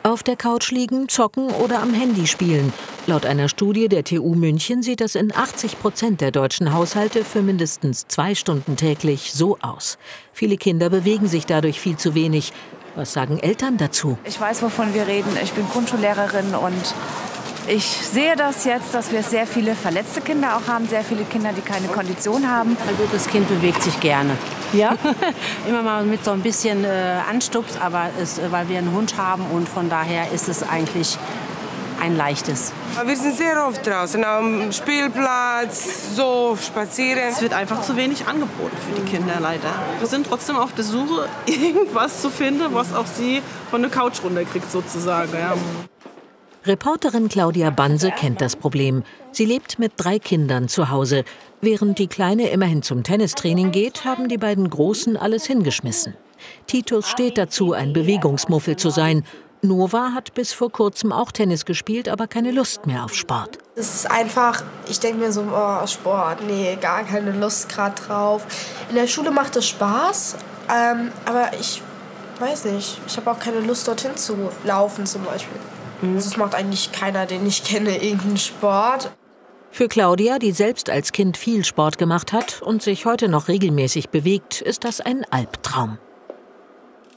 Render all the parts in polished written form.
Auf der Couch liegen, zocken oder am Handy spielen. Laut einer Studie der TU München sieht es in 80% der deutschen Haushalte für mindestens 2 Stunden täglich so aus. Viele Kinder bewegen sich dadurch viel zu wenig. Was sagen Eltern dazu? Ich weiß, wovon wir reden. Ich bin Grundschullehrerin und ich sehe das jetzt, dass wir sehr viele verletzte Kinder auch haben, sehr viele Kinder, die keine Kondition haben. Also das Kind bewegt sich gerne. Ja? Immer mal mit so ein bisschen Anstups, aber weil wir einen Hund haben und von daher ist es eigentlich ein leichtes. Wir sind sehr oft draußen, am Spielplatz, so spazieren. Es wird einfach zu wenig angeboten für die Kinder leider. Wir sind trotzdem auf der Suche, irgendwas zu finden, was auch sie von der Couch runterkriegt sozusagen. Ja. Reporterin Claudia Banse kennt das Problem. Sie lebt mit 3 Kindern zu Hause. Während die Kleine immerhin zum Tennistraining geht, haben die beiden Großen alles hingeschmissen. Titus steht dazu, ein Bewegungsmuffel zu sein. Nova hat bis vor kurzem auch Tennis gespielt, aber keine Lust mehr auf Sport. Es ist einfach, ich denke mir so, oh, Sport, nee, gar keine Lust gerade drauf. In der Schule macht es Spaß, aber ich weiß nicht, ich habe auch keine Lust dorthin zu laufen zum Beispiel. Das macht eigentlich keiner, den ich kenne, irgendeinen Sport. Für Claudia, die selbst als Kind viel Sport gemacht hat und sich heute noch regelmäßig bewegt, ist das ein Albtraum.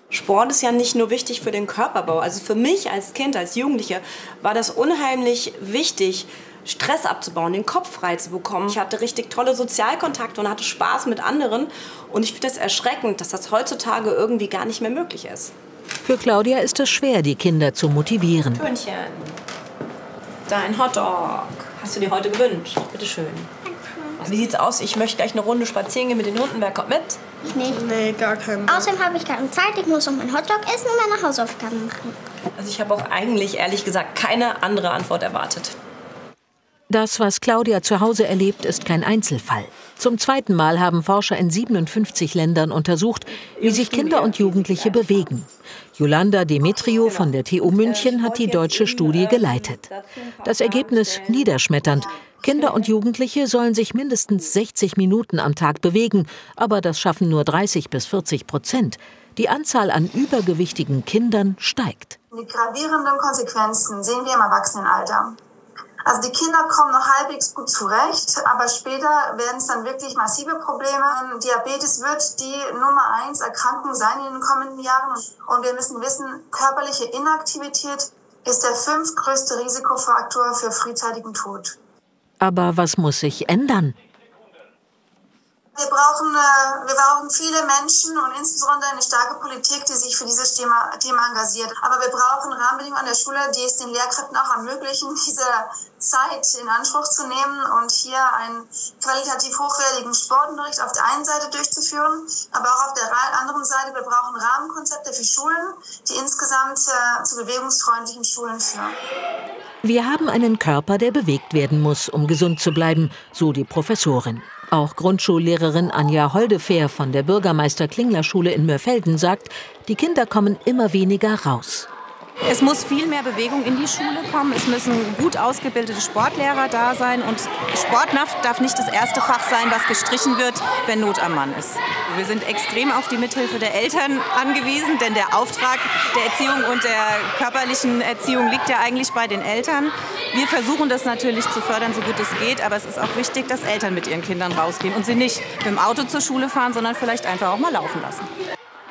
Sport ist ja nicht nur wichtig für den Körperbau. Also für mich als Kind, als Jugendliche war das unheimlich wichtig, Stress abzubauen, den Kopf frei zu bekommen. Ich hatte richtig tolle Sozialkontakte und hatte Spaß mit anderen. Und ich finde es erschreckend, dass das heutzutage irgendwie gar nicht mehr möglich ist. Für Claudia ist es schwer, die Kinder zu motivieren. Hühnchen, dein Hotdog. Hast du dir heute gewünscht? Bitte schön. Wie sieht's aus? Ich möchte gleich eine Runde spazieren gehen mit den Hunden. Wer kommt mit? Ich nicht. Nee, gar keinen. Außerdem habe ich keine Zeit. Ich muss noch meinen Hotdog essen und meine Hausaufgaben machen. Also ich habe auch eigentlich, ehrlich gesagt, keine andere Antwort erwartet. Das, was Claudia zu Hause erlebt, ist kein Einzelfall. Zum 2. Mal haben Forscher in 57 Ländern untersucht, wie sich Kinder und Jugendliche bewegen. Yolanda Demetriou von der TU München hat die deutsche Studie geleitet. Das Ergebnis niederschmetternd. Kinder und Jugendliche sollen sich mindestens 60 Minuten am Tag bewegen, aber das schaffen nur 30-40%. Die Anzahl an übergewichtigen Kindern steigt. Die gravierenden Konsequenzen sehen wir im Erwachsenenalter. Also die Kinder kommen noch halbwegs gut zurecht, aber später werden es dann wirklich massive Probleme. Diabetes wird die Nummer 1 Erkrankung sein in den kommenden Jahren. Und wir müssen wissen, körperliche Inaktivität ist der 5. größte Risikofaktor für frühzeitigen Tod. Aber was muss sich ändern? Wir brauchen viele Menschen und insbesondere eine starke Politik, die sich für dieses Thema engagiert. Aber wir brauchen Rahmenbedingungen an der Schule, die es den Lehrkräften auch ermöglichen, diese Zeit in Anspruch zu nehmen und hier einen qualitativ hochwertigen Sportunterricht auf der einen Seite durchzuführen, aber auch auf der anderen Seite, wir brauchen Rahmenkonzepte für Schulen, die insgesamt zu bewegungsfreundlichen Schulen führen. Wir haben einen Körper, der bewegt werden muss, um gesund zu bleiben, so die Professorin. Auch Grundschullehrerin Anja Holdefehr von der Bürgermeister-Klingler-Schule in Mörfelden sagt, die Kinder kommen immer weniger raus. Es muss viel mehr Bewegung in die Schule kommen. Es müssen gut ausgebildete Sportlehrer da sein. Und Sport darf nicht das erste Fach sein, was gestrichen wird, wenn Not am Mann ist. Wir sind extrem auf die Mithilfe der Eltern angewiesen, denn der Auftrag der Erziehung und der körperlichen Erziehung liegt ja eigentlich bei den Eltern. Wir versuchen das natürlich zu fördern, so gut es geht. Aber es ist auch wichtig, dass Eltern mit ihren Kindern rausgehen und sie nicht mit dem Auto zur Schule fahren, sondern vielleicht einfach auch mal laufen lassen.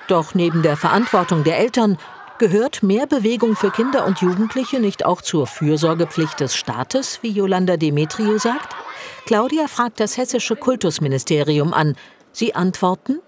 Doch neben der Verantwortung der Eltern gehört mehr Bewegung für Kinder und Jugendliche nicht auch zur Fürsorgepflicht des Staates, wie Yolanda Demetriou sagt? Claudia fragt das hessische Kultusministerium an. Sie antworten: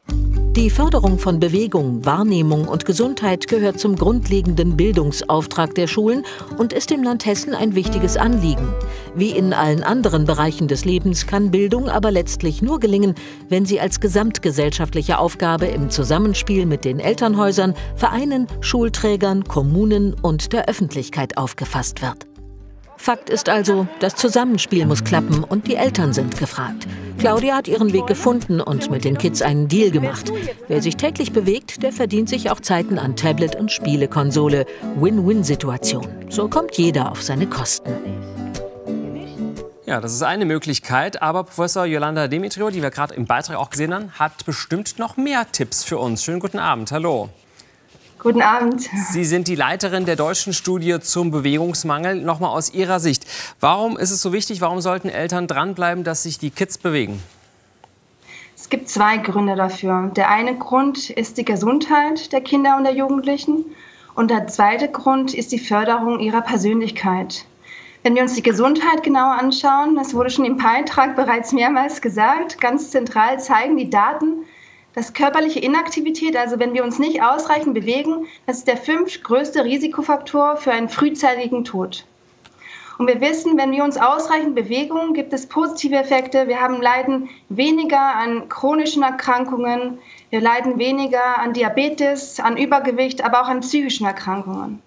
Die Förderung von Bewegung, Wahrnehmung und Gesundheit gehört zum grundlegenden Bildungsauftrag der Schulen und ist dem Land Hessen ein wichtiges Anliegen. Wie in allen anderen Bereichen des Lebens kann Bildung aber letztlich nur gelingen, wenn sie als gesamtgesellschaftliche Aufgabe im Zusammenspiel mit den Elternhäusern, Vereinen, Schulträgern, Kommunen und der Öffentlichkeit aufgefasst wird. Fakt ist also, das Zusammenspiel muss klappen und die Eltern sind gefragt. Claudia hat ihren Weg gefunden und mit den Kids einen Deal gemacht. Wer sich täglich bewegt, der verdient sich auch Zeiten an Tablet und Spielekonsole. Win-Win-Situation. So kommt jeder auf seine Kosten. Ja, das ist eine Möglichkeit. Aber Professor Yolanda Demetriou, die wir gerade im Beitrag auch gesehen haben, hat bestimmt noch mehr Tipps für uns. Schönen guten Abend. Hallo. Guten Abend. Sie sind die Leiterin der deutschen Studie zum Bewegungsmangel. Nochmal aus Ihrer Sicht. Warum ist es so wichtig, warum sollten Eltern dranbleiben, dass sich die Kids bewegen? Es gibt zwei Gründe dafür. Der eine Grund ist die Gesundheit der Kinder und der Jugendlichen. Und der zweite Grund ist die Förderung ihrer Persönlichkeit. Wenn wir uns die Gesundheit genauer anschauen, das wurde schon im Beitrag bereits mehrmals gesagt, ganz zentral zeigen die Daten, dass körperliche Inaktivität, also wenn wir uns nicht ausreichend bewegen, das ist der 5. größte Risikofaktor für einen frühzeitigen Tod. Und wir wissen, wenn wir uns ausreichend bewegen, gibt es positive Effekte. Wir leiden weniger an chronischen Erkrankungen, wir leiden weniger an Diabetes, an Übergewicht, aber auch an psychischen Erkrankungen.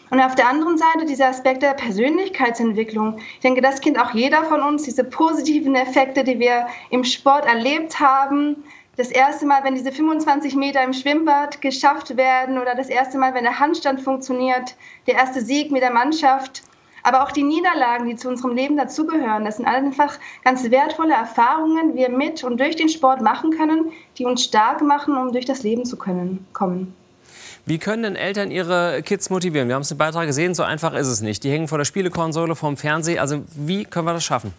Und auf der anderen Seite dieser Aspekt der Persönlichkeitsentwicklung. Ich denke, das kennt auch jeder von uns, diese positiven Effekte, die wir im Sport erlebt haben. Das erste Mal, wenn diese 25 Meter im Schwimmbad geschafft werden oder das erste Mal, wenn der Handstand funktioniert, der erste Sieg mit der Mannschaft. Aber auch die Niederlagen, die zu unserem Leben dazugehören, das sind einfach ganz wertvolle Erfahrungen, die wir mit und durch den Sport machen können, die uns stark machen, um durch das Leben zu kommen. Wie können denn Eltern ihre Kids motivieren? Wir haben es im Beitrag gesehen, so einfach ist es nicht. Die hängen vor der Spielekonsole, vorm Fernseher. Also wie können wir das schaffen?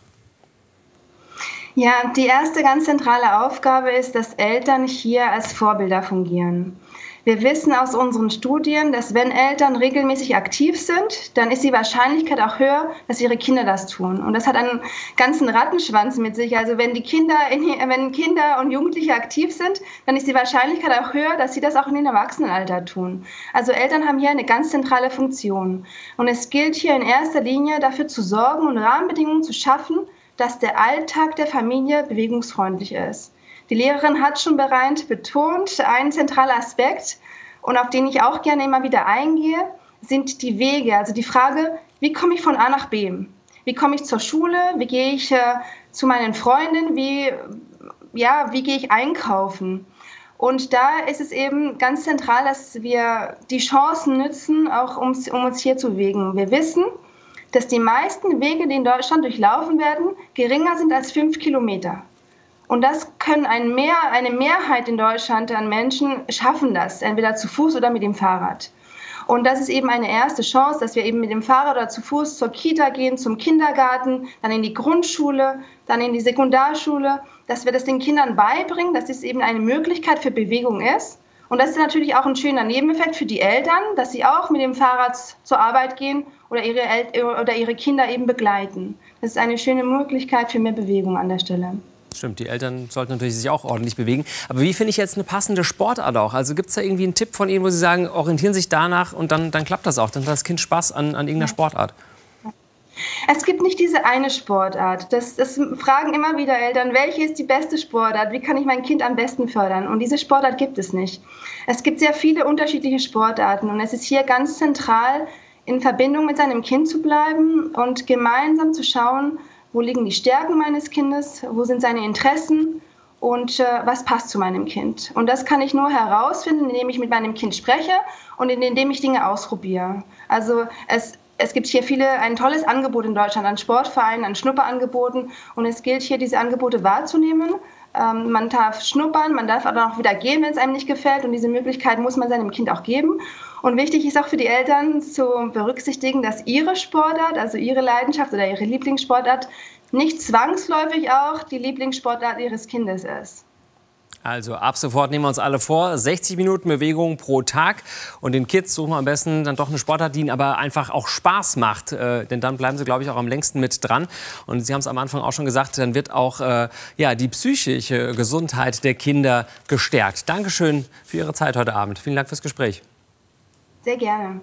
Ja, die erste ganz zentrale Aufgabe ist, dass Eltern hier als Vorbilder fungieren. Wir wissen aus unseren Studien, dass wenn Eltern regelmäßig aktiv sind, dann ist die Wahrscheinlichkeit auch höher, dass ihre Kinder das tun. Und das hat einen ganzen Rattenschwanz mit sich. Also wenn Kinder und Jugendliche aktiv sind, dann ist die Wahrscheinlichkeit auch höher, dass sie das auch in den Erwachsenenalter tun. Also Eltern haben hier eine ganz zentrale Funktion. Und es gilt hier in erster Linie dafür zu sorgen und Rahmenbedingungen zu schaffen, dass der Alltag der Familie bewegungsfreundlich ist. Die Lehrerin hat schon bereits betont, ein zentraler Aspekt, und auf den ich auch gerne immer wieder eingehe, sind die Wege. Also die Frage, wie komme ich von A nach B? Wie komme ich zur Schule? Wie gehe ich zu meinen Freundinnen? Wie gehe ich einkaufen? Und da ist es eben ganz zentral, dass wir die Chancen nutzen, auch um uns hier zu bewegen. Wir wissen, dass die meisten Wege, die in Deutschland durchlaufen werden, geringer sind als 5 Kilometer. Und das können eine Mehrheit in Deutschland an Menschen schaffen das, entweder zu Fuß oder mit dem Fahrrad. Und das ist eben eine erste Chance, dass wir eben mit dem Fahrrad oder zu Fuß zur Kita gehen, zum Kindergarten, dann in die Grundschule, dann in die Sekundarschule, dass wir das den Kindern beibringen, dass es eben eine Möglichkeit für Bewegung ist. Und das ist natürlich auch ein schöner Nebeneffekt für die Eltern, dass sie auch mit dem Fahrrad zur Arbeit gehen oder ihre Kinder eben begleiten. Das ist eine schöne Möglichkeit für mehr Bewegung an der Stelle. Stimmt, die Eltern sollten natürlich sich auch ordentlich bewegen. Aber wie finde ich jetzt eine passende Sportart auch? Also gibt es da irgendwie einen Tipp von Ihnen, wo Sie sagen, orientieren sich danach und dann klappt das auch? Dann hat das Kind Spaß an irgendeiner Sportart? Es gibt nicht diese eine Sportart. Das fragen immer wieder Eltern, welche ist die beste Sportart? Wie kann ich mein Kind am besten fördern? Und diese Sportart gibt es nicht. Es gibt sehr viele unterschiedliche Sportarten. Und es ist hier ganz zentral, in Verbindung mit seinem Kind zu bleiben und gemeinsam zu schauen, wo liegen die Stärken meines Kindes, wo sind seine Interessen und was passt zu meinem Kind. Und das kann ich nur herausfinden, indem ich mit meinem Kind spreche und indem ich Dinge ausprobiere. Also es gibt hier ein tolles Angebot in Deutschland an Sportvereinen, an Schnupperangeboten, und es gilt hier, diese Angebote wahrzunehmen. Man darf schnuppern, man darf aber auch wieder gehen, wenn es einem nicht gefällt, und diese Möglichkeit muss man seinem Kind auch geben. Und wichtig ist auch für die Eltern zu berücksichtigen, dass ihre Sportart, also ihre Leidenschaft oder ihre Lieblingssportart, nicht zwangsläufig auch die Lieblingssportart ihres Kindes ist. Also ab sofort nehmen wir uns alle vor, 60 Minuten Bewegung pro Tag. Und den Kids suchen wir am besten dann doch eine Sportart, die ihnen aber einfach auch Spaß macht. Denn dann bleiben sie, glaube ich, auch am längsten mit dran. Und Sie haben es am Anfang auch schon gesagt, dann wird auch die psychische Gesundheit der Kinder gestärkt. Dankeschön für Ihre Zeit heute Abend. Vielen Dank fürs Gespräch. Sehr gerne.